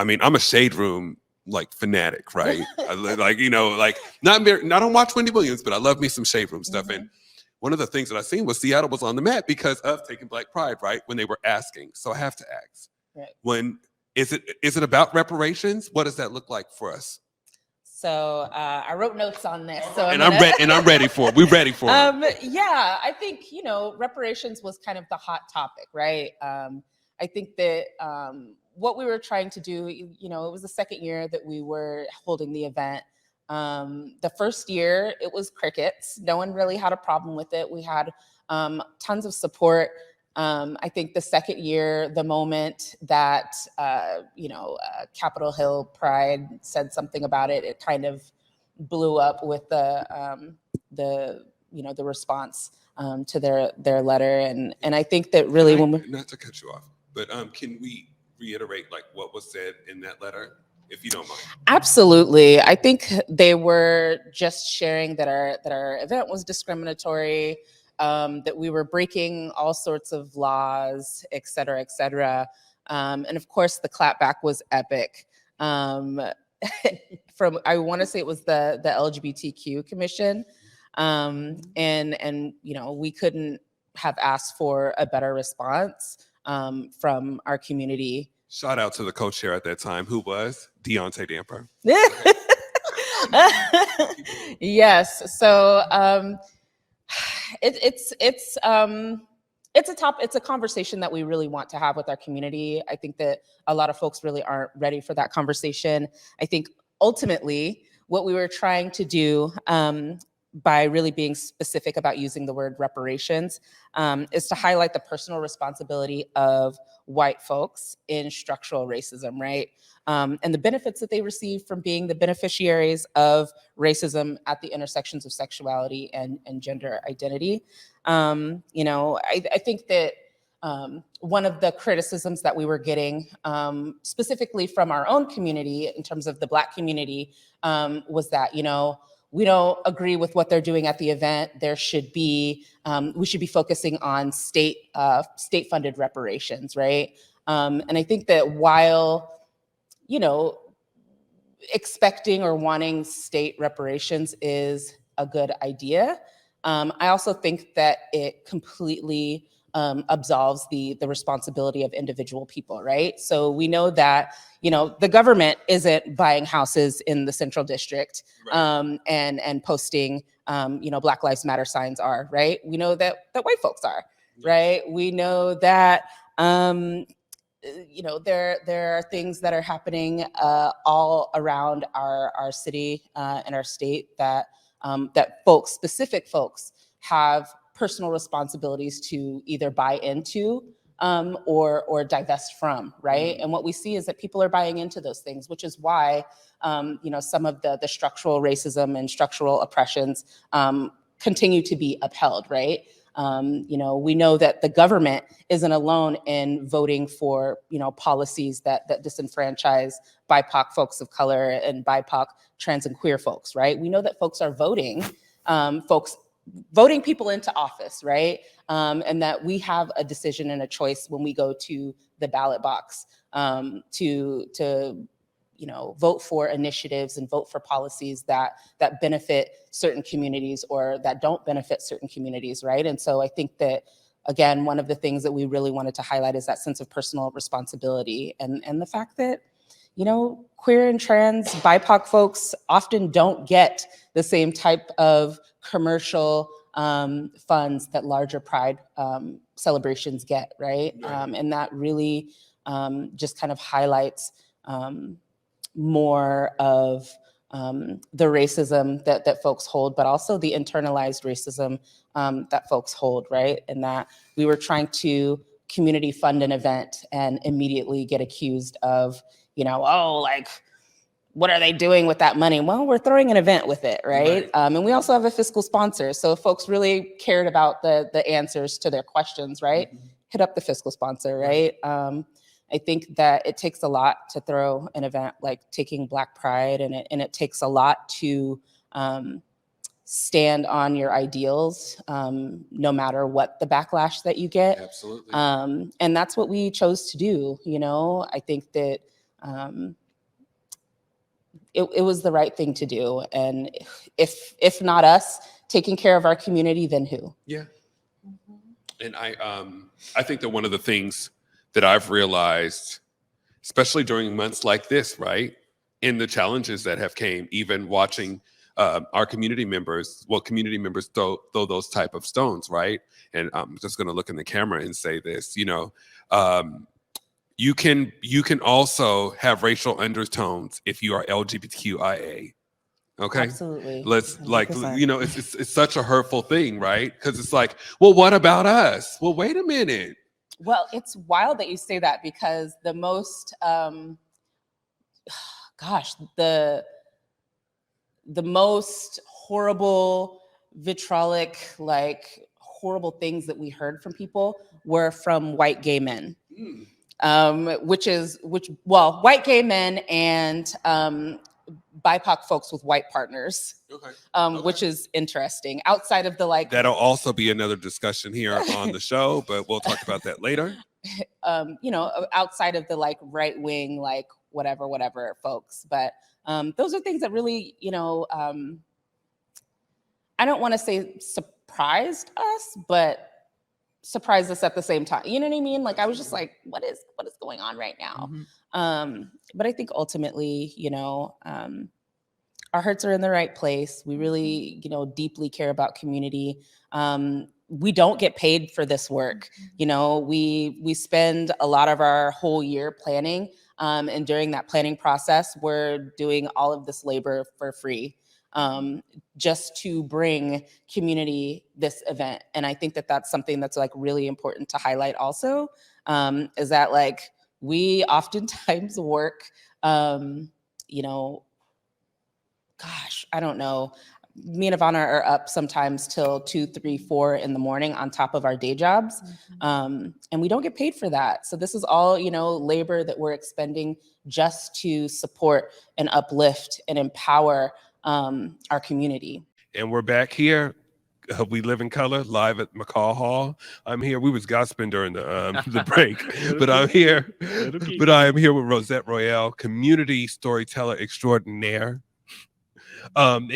I mean, I'm a shade room like fanatic, right? Like, you know, like not I don't watch Wendy Williams, but I love me some shade room stuff. And one of the things that I seen was Seattle was on the map because of taking Black Pride, right? When they were asking. So I have to ask, when is it about reparations? What does that look like for us? So I wrote notes on this. So I'm ready for it. We're ready for it. Yeah, I think, you know, reparations was kind of the hot topic, right? I think that what we were trying to do, you know, it was the second year that we were holding the event. The first year, it was crickets. No one really had a problem with it. We had tons of support. I think the second year, the moment that, Capitol Hill Pride said something about it, it kind of blew up with the response to their letter. And I think that really not to cut you off, but can we reiterate like what was said in that letter, if you don't mind? Absolutely. I think they were just sharing that our event was discriminatory, that we were breaking all sorts of laws, et cetera, et cetera. And of course, the clapback was epic. From, I want to say it was the LGBTQ Commission. And you know, we couldn't have asked for a better response from our community. Shout out to the co-chair at that time, who was Deaunte Damper. Yes. So it's a conversation that we really want to have with our community. I think that a lot of folks really aren't ready for that conversation. I think ultimately what we were trying to do by really being specific about using the word reparations is to highlight the personal responsibility of white folks in structural racism, right? And the benefits that they receive from being the beneficiaries of racism at the intersections of sexuality and gender identity. I think that one of the criticisms that we were getting specifically from our own community in terms of the Black community was that, you know, we don't agree with what they're doing at the event. There should be, we should be focusing on state-funded reparations, right? And I think that while, you know, expecting or wanting state reparations is a good idea, I also think that it completely absolves the responsibility of individual people, right? So we know that, you know, the government isn't buying houses in the Central District and posting, Black Lives Matter signs are, right? We know that white folks are, right? We know that, there are things that are happening all around our city and our state that specific folks have personal responsibilities to either buy into or divest from, right? And what we see is that people are buying into those things, which is why some of the structural racism and structural oppressions continue to be upheld, right? We know that the government isn't alone in voting for, policies that disenfranchise BIPOC folks of color and BIPOC trans and queer folks, right? We know that folks are voting people into office, right? And that we have a decision and a choice when we go to the ballot box to vote for initiatives and vote for policies that benefit certain communities or that don't benefit certain communities, right? And so I think that, again, one of the things that we really wanted to highlight is that sense of personal responsibility and the fact that, queer and trans BIPOC folks often don't get the same type of commercial funds that larger Pride celebrations get, right? And that really just kind of highlights more of the racism that folks hold, but also the internalized racism that folks hold, right? And that we were trying to community fund an event and immediately get accused of, what are they doing with that money? Well, we're throwing an event with it, right? And we also have a fiscal sponsor. So if folks really cared about the answers to their questions, right? Hit up the fiscal sponsor, right? I think that it takes a lot to throw an event like taking Black Pride, and it takes a lot to stand on your ideals, no matter what the backlash that you get. Absolutely. And that's what we chose to do. I think that it was the right thing to do. And if not us taking care of our community, then who? Yeah. And I think that one of the things that I've realized, especially during months like this, right, in the challenges that have came, even watching our community members throw those type of stones, right? And I'm just going to look in the camera and say this, you can also have racial undertones if you are LGBTQIA. Okay. Absolutely. Let's 100%. it's such a hurtful thing, right? Because it's like, well, what about us? Well, wait a minute. Well, it's wild that you say that, because the most, the most horrible, vitriolic, like horrible things that we heard from people were from white gay men. White gay men and BIPOC folks with white partners. Okay. Which is interesting. Outside of the that'll also be another discussion here on the show, but we'll talk about that later. Outside of the right wing, whatever folks, but those are things that really, I don't want to say surprised us, but surprised us at the same time. You know what I mean? I was just like, what is going on right now? Mm-hmm. But I think ultimately, our hearts are in the right place. We really, deeply care about community. We don't get paid for this work. We spend a lot of our whole year planning. And during that planning process, we're doing all of this labor for free, just to bring community this event. And I think that that's something that's really important to highlight also, is that we oftentimes work, I don't know. Me and Ivana are up sometimes till 2, 3, 4 in the morning on top of our day jobs. And we don't get paid for that. So this is all, labor that we're expending just to support and uplift and empower our community. And we're back here. We Live in Color live at McCall Hall. I'm here. We was gossiping during the break, but I'm here. But I am here with Rosette Royal, community storyteller extraordinaire. And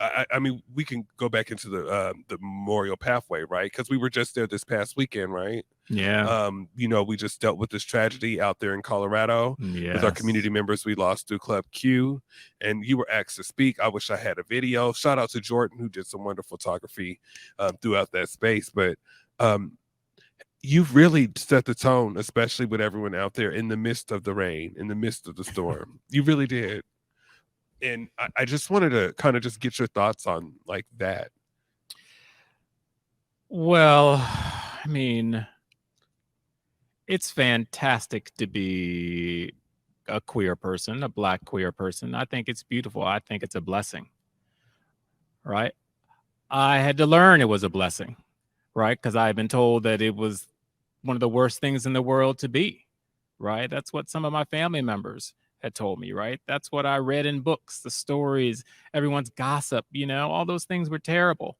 I mean, we can go back into the memorial pathway, right? Because we were just there this past weekend, right? Yeah. We just dealt with this tragedy out there in Colorado with our community members we lost through Club Q, and you were asked to speak. I wish I had a video. Shout out to Jordan, who did some wonderful photography throughout that space. But you've really set the tone, especially with everyone out there in the midst of the rain, in the midst of the storm. You really did. And I just wanted to kind of just get your thoughts on that. Well, I mean, it's fantastic to be a queer person, a Black queer person. I think it's beautiful. I think it's a blessing, right? I had to learn it was a blessing, right? Because I've been told that it was one of the worst things in the world to be, right? That's what some of my family members had told me, right? That's what I read in books, the stories, everyone's gossip, all those things were terrible.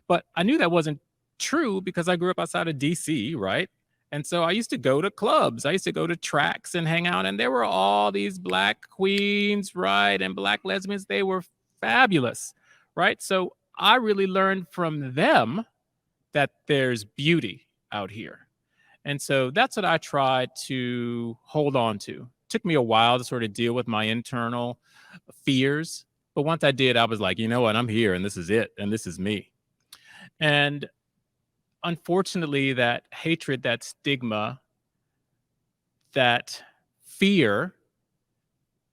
But I knew that wasn't true because I grew up outside of DC, right? And so I used to go to clubs. I used to go to tracks and hang out. And there were all these Black queens, right? And Black lesbians. They were fabulous, right? So I really learned from them that there's beauty out here. And so that's what I tried to hold on to. Took me a while to sort of deal with my internal fears. But once I did, I was like, you know what? I'm here and this is it. And this is me. And unfortunately, that hatred, that stigma, that fear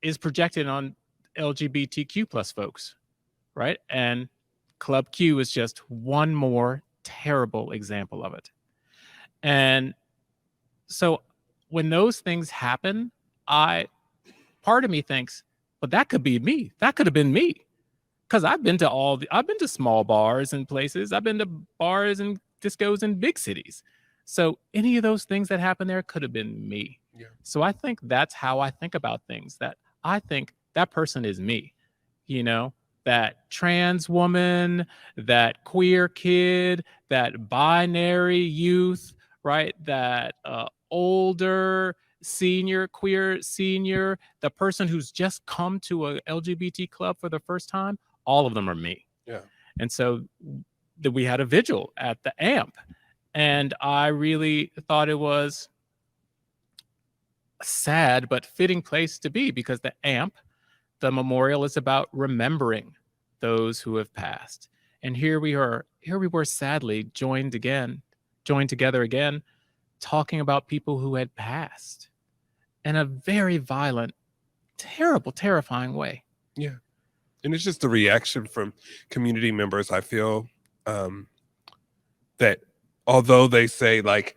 is projected on LGBTQ plus folks, right? And Club Q is just one more terrible example of it. And so when those things happen, part of me thinks, well, that could be me. That could have been me. Because I've been to small bars and places. I've been to bars and discos in big cities. So any of those things that happened there could have been me. Yeah. So I think that's how I think about things, that I think that person is me, that trans woman, that queer kid, that binary youth, right? That older queer senior, the person who's just come to a LGBT club for the first time, all of them are me. Yeah. And so we had a vigil at the AMP, and I really thought it was a sad but fitting place to be, because the AMP, the memorial, is about remembering those who have passed. And here we were sadly joined together again, talking about people who had passed in a very violent, terrible, terrifying way. Yeah. And it's just the reaction from community members. I feel that although they say like,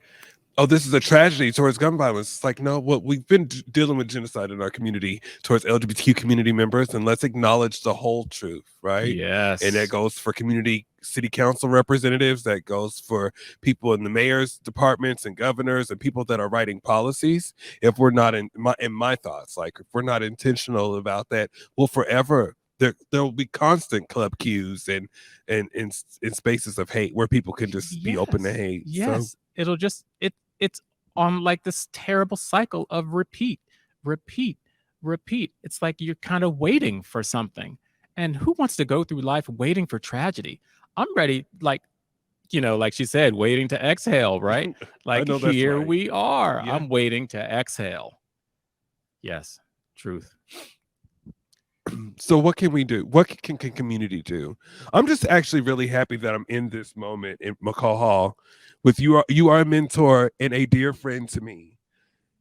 oh, this is a tragedy towards gun violence, it's like, no, what we've been dealing with genocide in our community towards LGBTQ community members, and let's acknowledge the whole truth, right? Yes. And that goes for community city council representatives, that goes for people in the mayor's departments and governors and people that are writing policies. If we're not in my thoughts, like if we're not intentional about that, we'll forever there will be constant club cues and in spaces of hate where people can just be open to hate. Yes. So It'll just it's on like this terrible cycle of repeat. It's like you're kind of waiting for something. And who wants to go through life waiting for tragedy? I'm ready, like, like she said, waiting to exhale, right? Like, know that's here right. we are. Yeah. I'm waiting to exhale. Yes, truth. So what can we do? What can community do? I'm just actually really happy that I'm in this moment in McCall Hall with you. You are a mentor and a dear friend to me.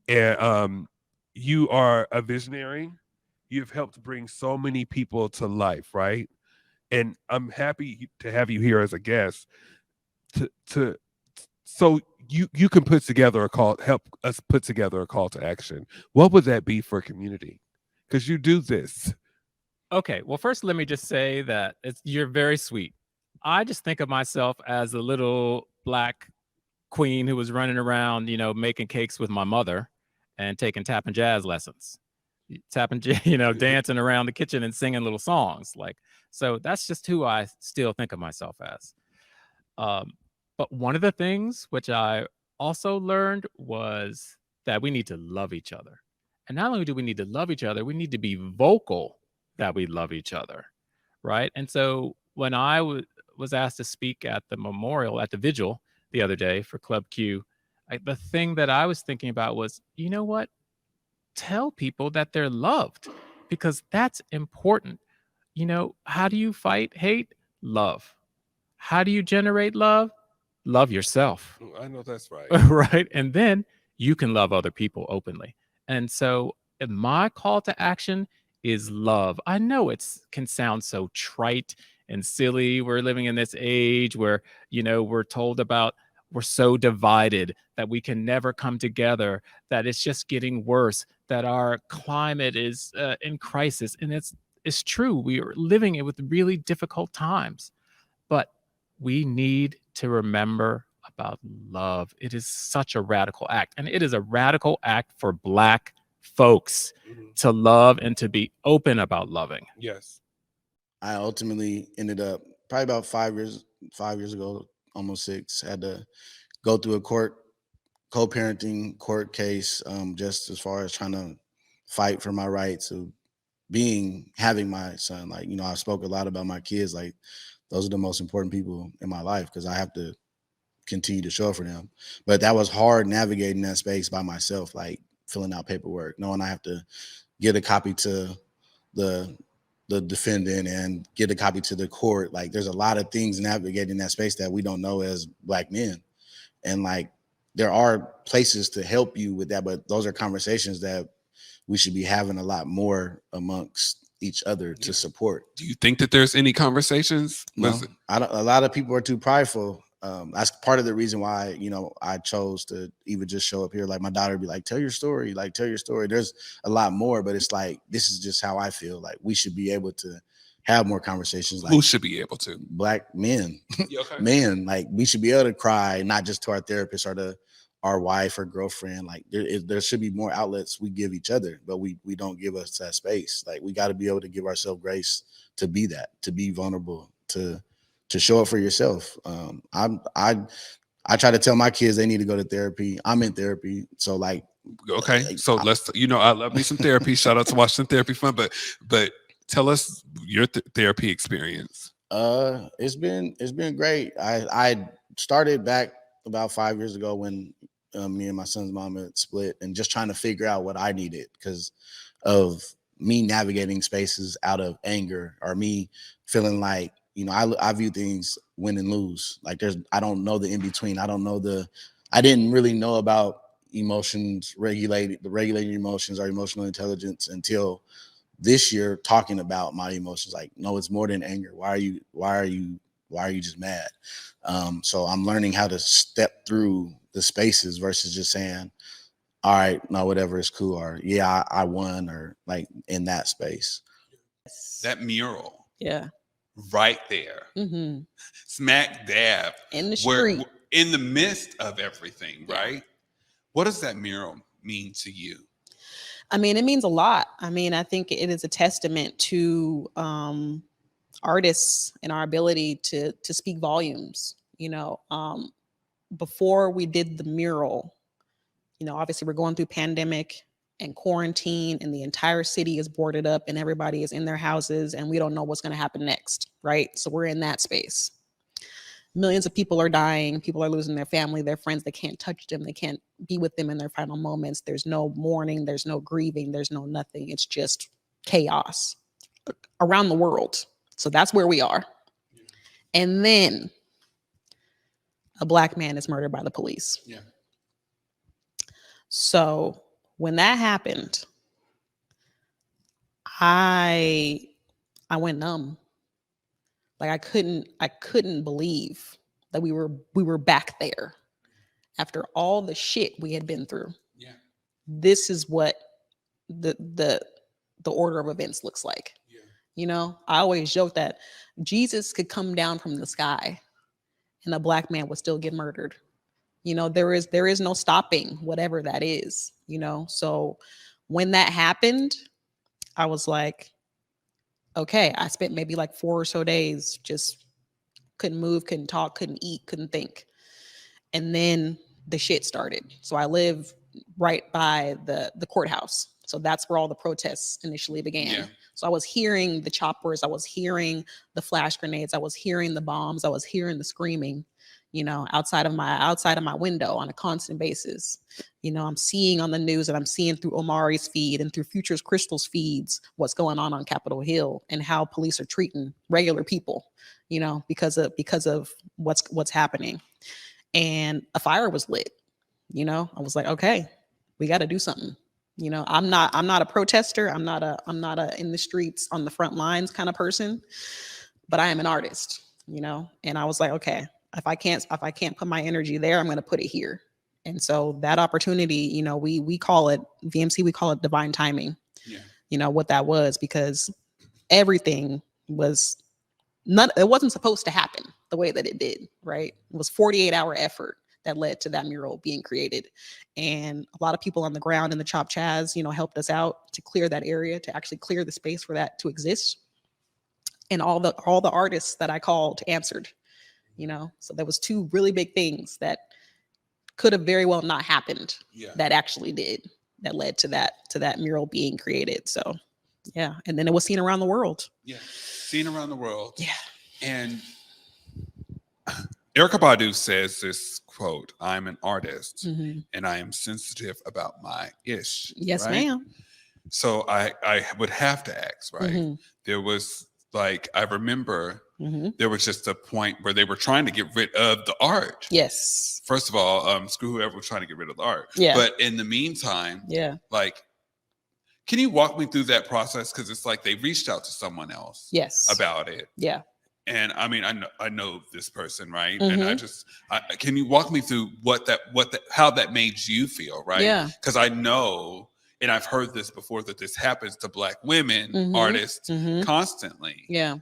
And you are a visionary. You've helped bring so many people to life, right? And I'm happy to have you here as a guest so you can put together help us put together a call to action. What would that be for community? Because you do this. Okay, well, first, let me just say that you're very sweet. I just think of myself as a little Black queen who was running around, making cakes with my mother and taking tap and jazz lessons, dancing around the kitchen and singing little songs. So that's just who I still think of myself as. But one of the things which I also learned was that we need to love each other. And not only do we need to love each other, we need to be vocal that we love each other, right? And so when I was asked to speak at the memorial, at the vigil the other day for Club Q, the thing that I was thinking about was, you know what? Tell people that they're loved, because that's important. How do you fight hate? Love. How do you generate love? Love yourself. I know that's right. Right? And then you can love other people openly. And so my call to action is love. I know it can sound so trite and silly. We're living in this age where, we're told about we're so divided that we can never come together, that it's just getting worse, that our climate is in crisis. And it's true. We are living it with really difficult times. But we need to remember about love. It is such a radical act. And it is a radical act for Black folks to love and to be open about loving. Yes. I ultimately ended up probably about 5 years ago, almost 6, had to go through a co-parenting court case, just as far as trying to fight for my rights of having my son. I spoke a lot about my kids. Those are the most important people in my life because I have to continue to show up for them. But that was hard navigating that space by myself, filling out paperwork, knowing I have to get a copy to the defendant and get a copy to the court. There's a lot of things navigating that space that we don't know as Black men. And there are places to help you with that, but those are conversations that we should be having a lot more amongst each other to support. Do you think that there's any conversations? No, a lot of people are too prideful. That's part of the reason why, I chose to even just show up here. My daughter would be like, tell your story, tell your story. There's a lot more, but it's this is just how I feel. We should be able to have more conversations. Who should be able to? Black men, Okay. men, we should be able to cry, not just to our therapist or to our wife or girlfriend. There should be more outlets we give each other, but we don't give us that space. We got to be able to give ourselves grace to be that, to be vulnerable, to show up for yourself. I try to tell my kids they need to go to therapy. I'm in therapy. So Okay, so let's, I love me some therapy. Shout out to Washington Therapy Fund, but tell us your therapy experience. It's been great. I started back about 5 years ago when me and my son's mom had split, and just trying to figure out what I needed because of me navigating spaces out of anger, or me feeling like, I view things win and lose. Like I don't know the in between. I didn't really know about emotions, regulating emotions or emotional intelligence until this year, talking about my emotions. Like, no, it's more than anger. Why are you just mad? So I'm learning how to step through the spaces versus just saying, all right, no, whatever, is cool, or yeah, I won, or like in that space. That mural. Yeah. Right there. Mm-hmm. Smack dab. In the street. In the midst of everything, Yeah. right? What does that mural mean to you? I mean, it means a lot. I mean, I think it is a testament to artists and our ability to speak volumes. Before we did the mural, obviously we're going through pandemic and quarantine, and the entire city is boarded up and everybody is in their houses, and we don't know what's going to happen next, right? So we're in that space. Millions of people are dying. People are losing their family, their friends. They can't touch them. They can't be with them in their final moments. There's no mourning. There's no grieving. There's no nothing. It's just chaos around the world. So that's where we are. And then a Black man is murdered by the police. Yeah. So when that happened, I went numb. Like I couldn't believe that we were back there after all the shit we had been through. Yeah. This is what the order of events looks like. Yeah. I always joke that Jesus could come down from the sky and a Black man would still get murdered. There is no stopping whatever that is, So when that happened, I was like, okay, I spent maybe like 4 or so days just couldn't move, couldn't talk, couldn't eat, couldn't think. And then the shit started. So I live right by the courthouse. So that's where all the protests initially began. Yeah. So I was hearing the choppers, I was hearing the flash grenades, I was hearing the bombs, I was hearing the screaming, outside of my window on a constant basis. I'm seeing on the news, and I'm seeing through Omari's feed and through Futures Crystal's feeds what's going on Capitol Hill and how police are treating regular people, because of what's happening. And a fire was lit. I was like, okay, we got to do something. I'm not a protester. I'm not a in the streets on the front lines kind of person, but I am an artist, and I was like, okay, if I can't put my energy there, I'm going to put it here. And so that opportunity, we call it VMC, we call it divine timing. Yeah. What that was, because everything was it wasn't supposed to happen the way that it did, right? It was 48-hour effort that led to that mural being created. And a lot of people on the ground in the Chop Chaz, helped us out to clear that area, to actually clear the space for that to exist. And all the artists that I called answered, so there was 2 really big things that could have very well not happened. Yeah. That actually did, that led to that mural being created. So yeah. And then it was seen around the world. Yeah. Seen around the world. Yeah. And Erykah Badu says this quote, "I'm an artist, and I am sensitive about my ish." Yes, right? ma'am. So I would have to ask, right? There was I remember there was just a point where they were trying to get rid of the art. Yes. First of all, screw whoever was trying to get rid of the art. Yeah. But in the meantime, yeah. Can you walk me through that process? Because it's like they reached out to someone else. Yes. About it. Yeah. And I mean, I know this person, right? And can you walk me through how that made you feel, right? Yeah. Because I know, and I've heard this before, that this happens to Black women artists constantly. Yeah.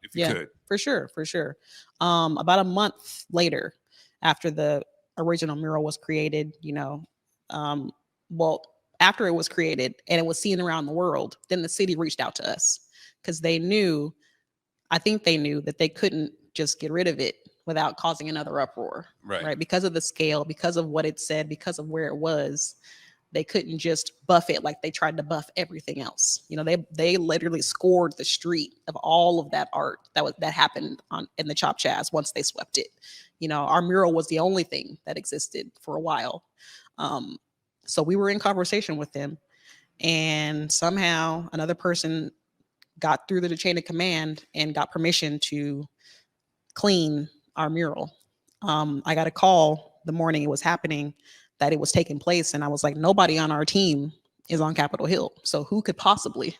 If you could. For sure. About a month later, after the original mural was created, after it was created and it was seen around the world, then the city reached out to us because I think they knew that they couldn't just get rid of it without causing another uproar, right? Because of the scale, because of what it said, because of where it was. they couldn't just buff it like they tried to buff everything else. You know, they literally scored the street of all of that art that happened in the Chop Chaz once they swept it. You know, our mural was the only thing that existed for a while. So we were in conversation with them, and somehow another person got through the chain of command and got permission to clean our mural. I got a call the morning it was happening that it was taking place, and I was like, nobody on our team is on Capitol Hill, so who could possibly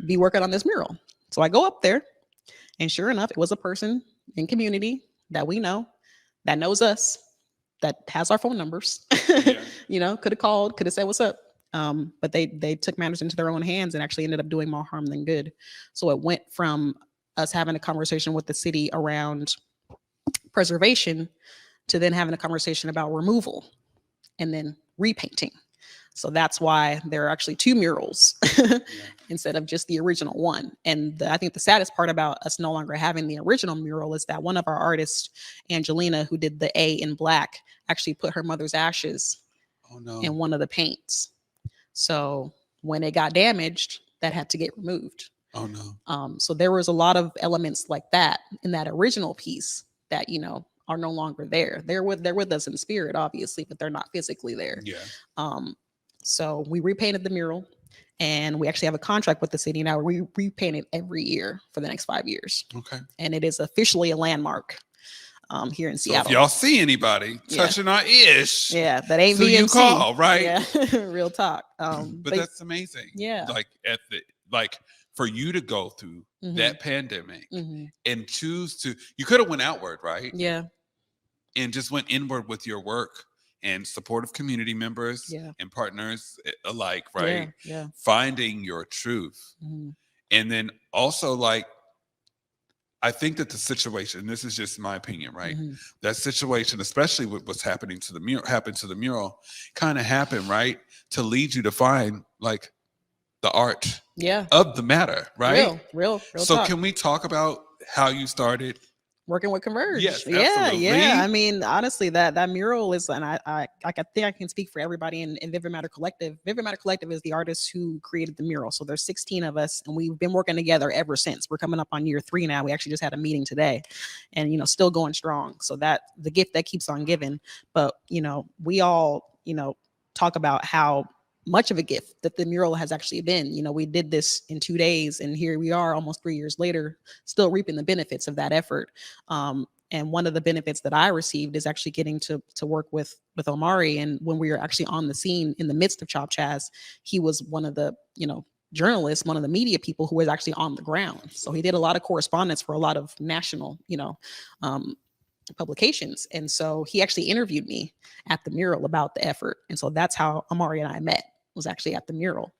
be working on this mural? So I go up there, and sure enough, it was a person in community that we know, that knows us, that has our phone numbers. You know, could have called, could have said what's up. But they took matters into their own hands and actually ended up doing more harm than good. So it went from us having a conversation with the city around preservation to then having a conversation about removal and then repainting. So that's why there are actually two murals instead of just the original one. And I think the saddest part about us no longer having the original mural is that one of our artists, Angelina, who did the A in black, actually put her mother's ashes in one of the paints. So when it got damaged, that had to get removed. Oh no. So there was a lot of elements like that in that original piece that, you know, are no longer there. They're with us in spirit, obviously, but they're not physically there. So we repainted the mural, and we actually have a contract with the city now. We repaint it every year for the next 5 years. Okay. And it is officially a landmark here in Seattle. So if y'all see anybody touching our ish, that ain't who VMC. you call, right? Yeah, real talk. But that's amazing. Yeah. Like for you to go through that pandemic and choose to, you could have went outward, right? Yeah. And just went inward with your work and supportive community members and partners alike, right? Yeah. Finding your truth. And then also, like, I think that the situation, this is just my opinion, right? That situation, especially with what's happening to the mural, kind of happened, right? To lead you to find like the art of the matter, right? Real So talk. can we talk about how you started working with Converge? Yes, yeah. absolutely. I mean, honestly, that mural is, and I think I can speak for everybody in Vivid Matter Collective. Vivid Matter Collective is the artists who created the mural. So there's 16 of us, and we've been working together ever since. We're coming up on year 3 now. We actually just had a meeting today, and you know, still going strong. So that the gift that keeps on giving. But you know, we all, you know, talk about how much of a gift that the mural has actually been. You know, we did this in 2 days, and here we are almost 3 years later, still reaping the benefits of that effort. And one of the benefits that I received is actually getting to work with Omari. And when we were actually on the scene in the midst of Chop Chaz, he was one of the, you know, journalists, one of the media people who was actually on the ground. So he did a lot of correspondence for a lot of national, you know, publications. And so he actually interviewed me at the mural about the effort. And so that's how Omari and I met, was actually at the mural.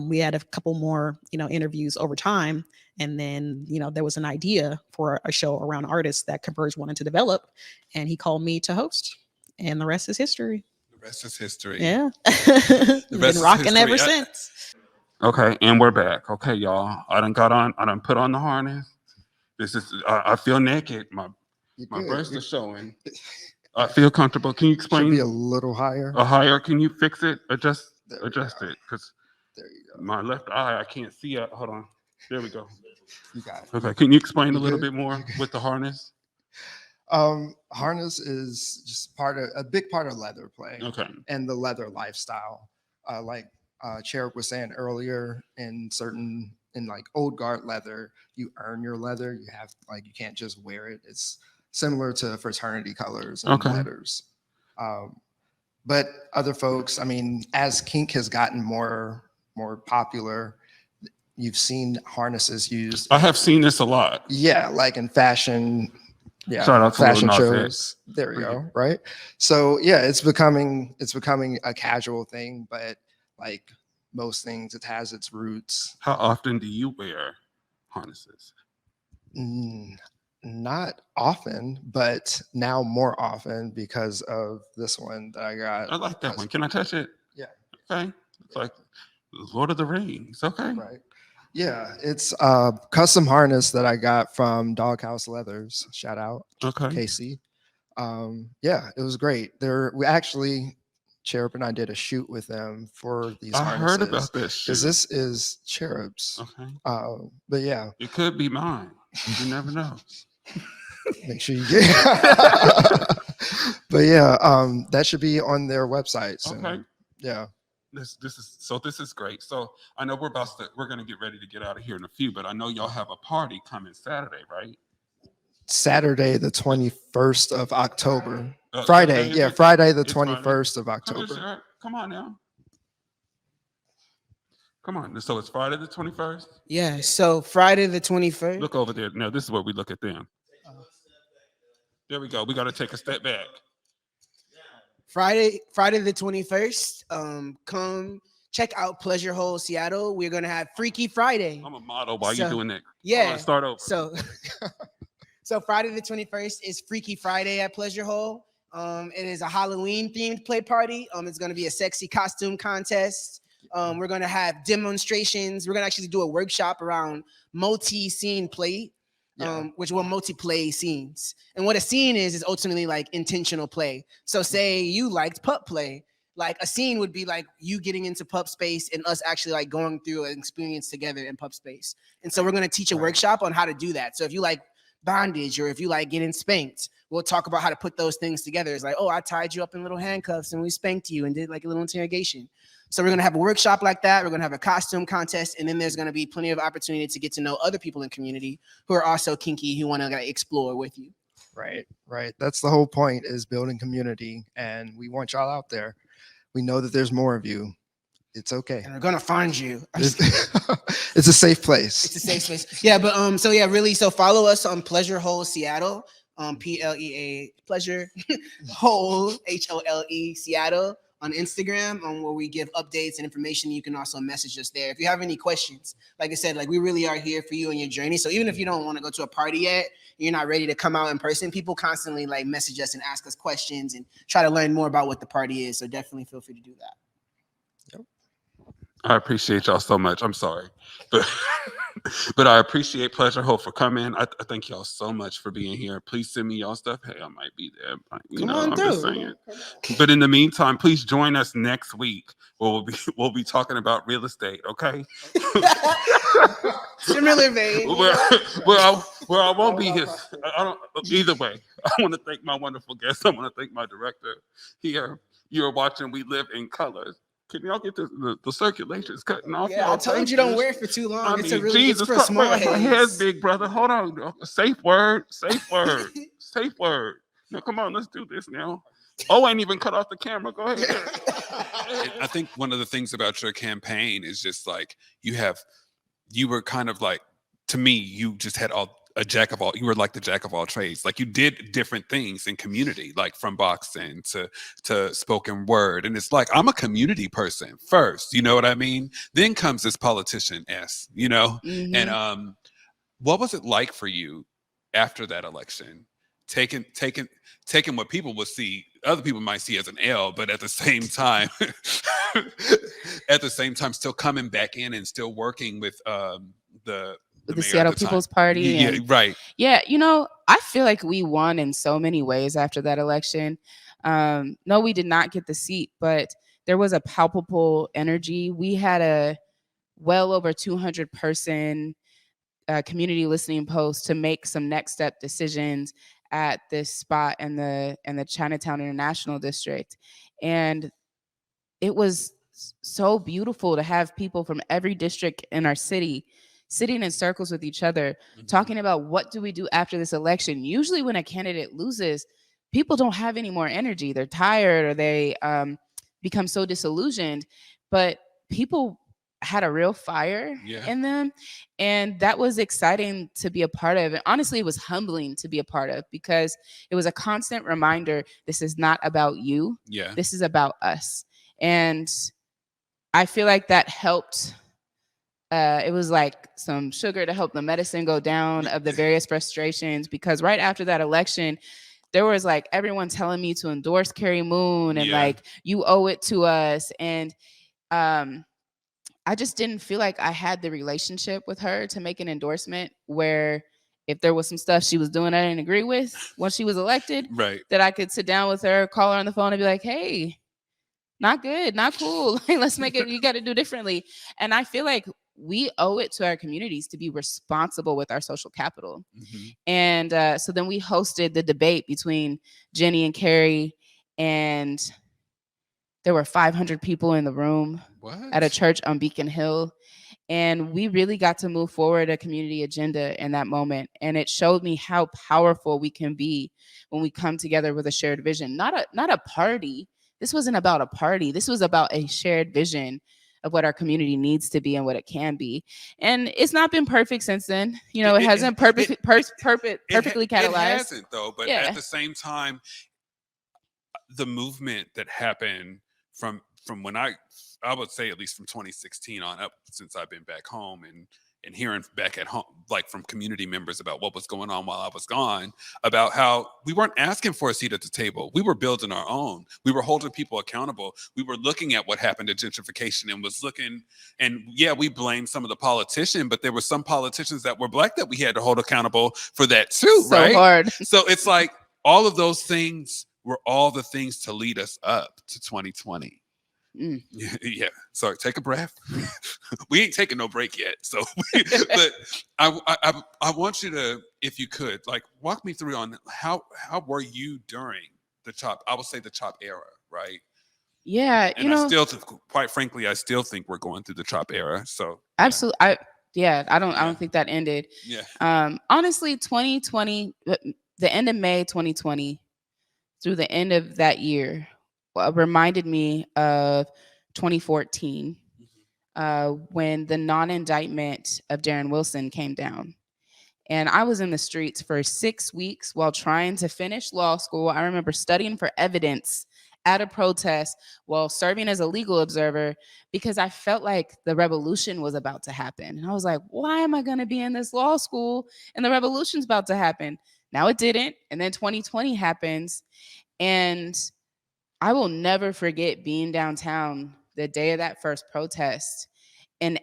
We had a couple more, you know, interviews over time. And then, you know, there was an idea for a show around artists that Converge wanted to develop. And he called me to host. And the rest is history. The rest is history. Yeah. The rest Been rocking is history. ever since. Okay, and we're back. Okay, y'all. I done put on the harness. This is I feel naked. My breasts are showing. I feel comfortable. Can you explain? Should be a little higher. Higher. Can you fix it? Adjust There it, because There you go. my left eye, I can't see it. Hold on. There we go. You got it. Okay. Can you explain You a little good? bit more You good? with the harness? Harness is just a big part of leather play Okay. and the leather lifestyle. Like Cherub was saying earlier, in like old guard leather, you earn your leather. You can't just wear it. It's similar to fraternity colors and letters. But other folks, I mean, as kink has gotten more popular, you've seen harnesses used. I have seen this a lot. Yeah, like in fashion. Yeah, Shout out to fashion Lil Nas shows. There we go. Right. So yeah, it's becoming a casual thing, but like most things, it has its roots. How often do you wear harnesses? Not often, but now more often because of this one that I got. I like that one. Can I touch it? Yeah. Okay. It's like Lord of the Rings. Okay. Right. Yeah, it's custom harness that I got from Doghouse Leathers. Shout out, Okay. Casey. Yeah, it was great. We actually Cherub and I did a shoot with them for these I heard harnesses. about this Because shit. this is Cherub's. Okay. But yeah, It could be mine. You never know. make sure you get. But yeah, that should be on their website soon. Okay. Yeah. This is great. So I know we're gonna get ready to get out of here in a few, but I know y'all have a party coming Saturday, right? Saturday, the 21st of October. Saturday, Friday. is Yeah, it? Friday, the It's Friday. 21st of Come on, October. Sarah. Come on now. Come on. So it's Friday the 21st. Yeah, so Friday the 21st. Look over there. Now this is where we look at them. There we go. We got to take a step back. Friday the 21st. Come check out Pleasure Hole Seattle. We're gonna have Freaky Friday. I'm a model while you're So, doing that. Yeah. Hold on, start over. So Friday the 21st is Freaky Friday at Pleasure Hole. It is a Halloween themed play party. It's gonna be a sexy costume contest. We're gonna have demonstrations. We're gonna actually do a workshop around multi-scene play. Which will multi-play scenes. And what a scene is ultimately like intentional play. So say you liked pup play, like a scene would be like you getting into pup space and us actually like going through an experience together in pup space. And so we're going to teach a workshop on how to do that. So if you like bondage or if you like getting spanked, we'll talk about how to put those things together. It's like, oh, I tied you up in little handcuffs and we spanked you and did like a little interrogation. So we're going to have a workshop like that. We're going to have a costume contest. And then there's going to be plenty of opportunity to get to know other people in community who are also kinky, who want to like, explore with you. Right. That's the whole point, is building community. And we want y'all out there. We know that there's more of you. It's okay. And we're going to find you. It's a safe place. It's a safe space. Yeah, but so yeah, really. So follow us on Pleasure Hole Seattle, PLEA Pleasure Hole HOLE Seattle on Instagram, where we give updates and information. You can also message us there if you have any questions. Like I said, like we really are here for you on your journey. So even if you don't want to go to a party yet, you're not ready to come out in person, people constantly like message us and ask us questions and try to learn more about what the party is. So definitely feel free to do that. I appreciate y'all so much. I'm sorry, but I appreciate Pleasure Hole for coming. I thank y'all so much for being here. Please send me y'all stuff. Hey, I might be there. Come on I'm just through. saying. But in the meantime, please join us next week where we'll be talking about real estate. Okay. Similar vein. Where I won't be here. I don't. Either way, I want to thank my wonderful guests. I want to thank my director here. You're watching We Live in Colors. Can y'all get the circulations cutting off? Yeah, I told you don't wear it for too long. It's Jesus for small Christ, my head's heads. big, brother. Hold on. Safe word. Safe word. Now, come on, let's do this now. Oh, ain't even cut off the camera. Go ahead. I think one of the things about your campaign is just like you were kind of like, to me, you just had you were like the jack of all trades. Like you did different things in community, like from boxing to spoken word. And it's like, I'm a community person first, you know what I mean? Then comes this politician you know? Mhm. And what was it like for you after that election? Taking what people would see, other people might see as an L, but at the same time, still coming back in and still working with the Seattle People's Party. Yeah, right. Yeah, I feel like we won in so many ways after that election. No, we did not get the seat, but there was a palpable energy. We had a well over 200 person community listening post to make some next step decisions at this spot in the Chinatown International District. And it was so beautiful to have people from every district in our city sitting in circles with each other, talking about what do we do after this election. Usually when a candidate loses, people don't have any more energy. They're tired or they become so disillusioned. But people had a real fire in them. And that was exciting to be a part of. And honestly, it was humbling to be a part of because it was a constant reminder, this is not about you. Yeah. This is about us. And I feel like that helped. It was like some sugar to help the medicine go down of the various frustrations, because right after that election, there was like everyone telling me to endorse Carrie Moon and like, you owe it to us. And I just didn't feel like I had the relationship with her to make an endorsement where if there was some stuff she was doing I didn't agree with once she was elected, right, that I could sit down with her, call her on the phone and be like, hey, not good, not cool. Like, let's make it, you got to do differently. And I feel like we owe it to our communities to be responsible with our social capital. Mhm. And so then we hosted the debate between Jenny and Carrie, and there were 500 people in the room What? at a church on Beacon Hill. And we really got to move forward a community agenda in that moment. And it showed me how powerful we can be when we come together with a shared vision. Not a party. This wasn't about a party. This was about a shared vision of what our community needs to be and what it can be. And it's not been perfect since then. You know, it hasn't perfectly It catalyzed. hasn't though, but Yeah. at the same time, the movement that happened from when I would say at least from 2016 on up, since I've been back home and hearing back at home, like from community members about what was going on while I was gone, about how we weren't asking for a seat at the table. We were building our own. We were holding people accountable. We were looking at what happened to gentrification and was looking, and yeah, we blamed some of the politicians, but there were some politicians that were Black that we had to hold accountable for that too, So right? hard. So it's like all of those things were all the things to lead us up to 2020. Mm. Yeah. Sorry, take a breath. We ain't taking no break yet. So, but I want you to, if you could, like walk me through on how were you during the CHOP? I would say the CHOP era, right? Yeah, And I still, quite frankly, I still think we're going through the CHOP era. So absolutely. I don't think that ended. yeah. Honestly, 2020, the end of May 2020 through the end of that year reminded me of 2014 when the non-indictment of Darren Wilson came down. And I was in the streets for 6 weeks while trying to finish law school. I remember studying for evidence at a protest while serving as a legal observer because I felt like the revolution was about to happen. And I was like, why am I going to be in this law school and the revolution's about to happen? Now it didn't. And then 2020 happens. And I will never forget being downtown the day of that first protest and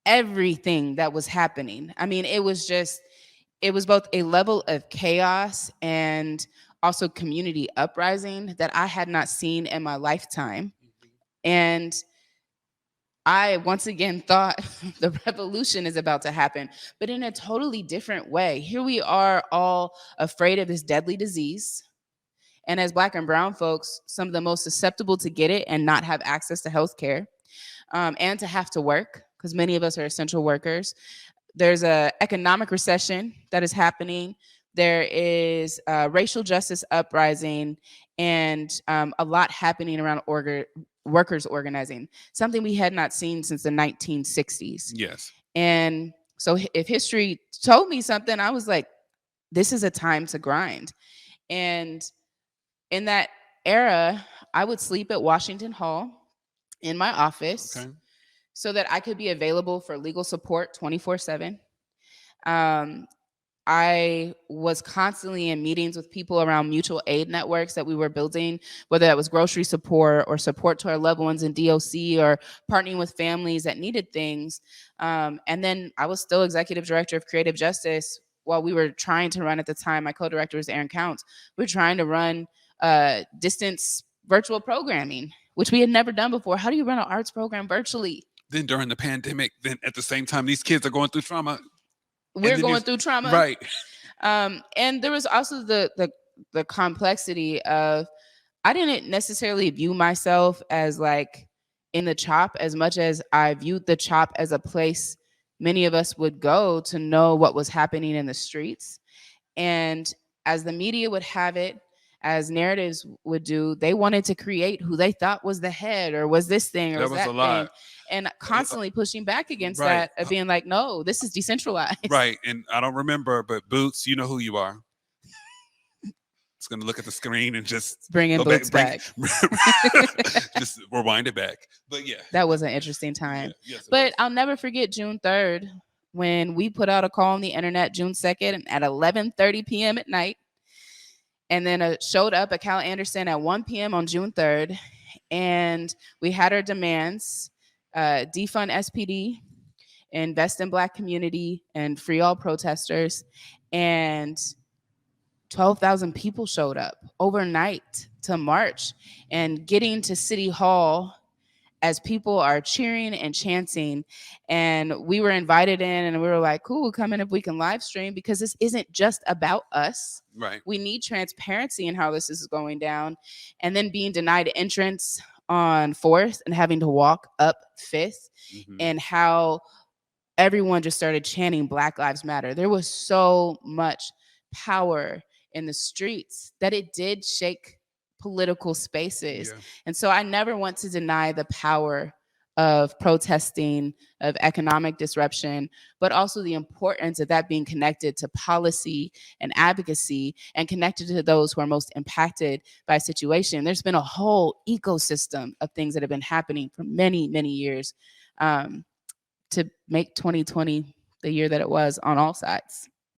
everything that was happening. I mean, it was both a level of chaos and also community uprising that I had not seen in my lifetime. And I once again thought the revolution is about to happen, but in a totally different way. Here we are all afraid of this deadly disease. And as Black and brown folks, some of the most susceptible to get it and not have access to health care and to have to work, because many of us are essential workers. There's an economic recession that is happening. There is racial justice uprising and a lot happening around workers organizing, something we had not seen since the 1960s. Yes. And so if history told me something, I was like, this is a time to grind. And in that era, I would sleep at Washington Hall in my office so that I could be available for legal support 24/7. I was constantly in meetings with people around mutual aid networks that we were building, whether that was grocery support or support to our loved ones in DOC or partnering with families that needed things. And then I was still executive director of creative justice while we were trying to run, at the time, my co-director was Aaron Counts. We were trying to run distance virtual programming, which we had never done before. How do you run an arts program virtually? Then during the pandemic, then at the same time, these kids are going through trauma. We're going through trauma. Right. And there was also the complexity of, I didn't necessarily view myself as like in the CHOP as much as I viewed the CHOP as a place many of us would go to know what was happening in the streets. And as the media would have it, as narratives would do, they wanted to create who they thought was the head or was this thing or That was was that a lot. thing. And constantly pushing back against Right. that, of being like, no, this is decentralized. Right. And I don't remember, but Boots, you know who you are. It's going to look at the screen and just Bringing go Boots back. Just rewind it back. But yeah. That was an interesting time. Yeah. Yes, it But was. I'll never forget June 3rd when we put out a call on the internet, June 2nd at 11:30 p.m. at night. And then showed up at Cal Anderson at 1 p.m. on June 3rd. And we had our demands, defund SPD, invest in Black community, and free all protesters. And 12,000 people showed up overnight to march, and getting to City Hall as people are cheering and chanting. And we were invited in, and we were like, cool, we'll come in if we can live stream, because this isn't just about us. Right. We need transparency in how this is going down. And then being denied entrance on 4th and having to walk up 5th, and how everyone just started chanting Black Lives Matter. There was so much power in the streets that it did shake political spaces. Yeah. And so I never want to deny the power of protesting, of economic disruption, but also the importance of that being connected to policy and advocacy, and connected to those who are most impacted by a situation. There's been a whole ecosystem of things that have been happening for many, many years to make 2020 the year that it was on all sides.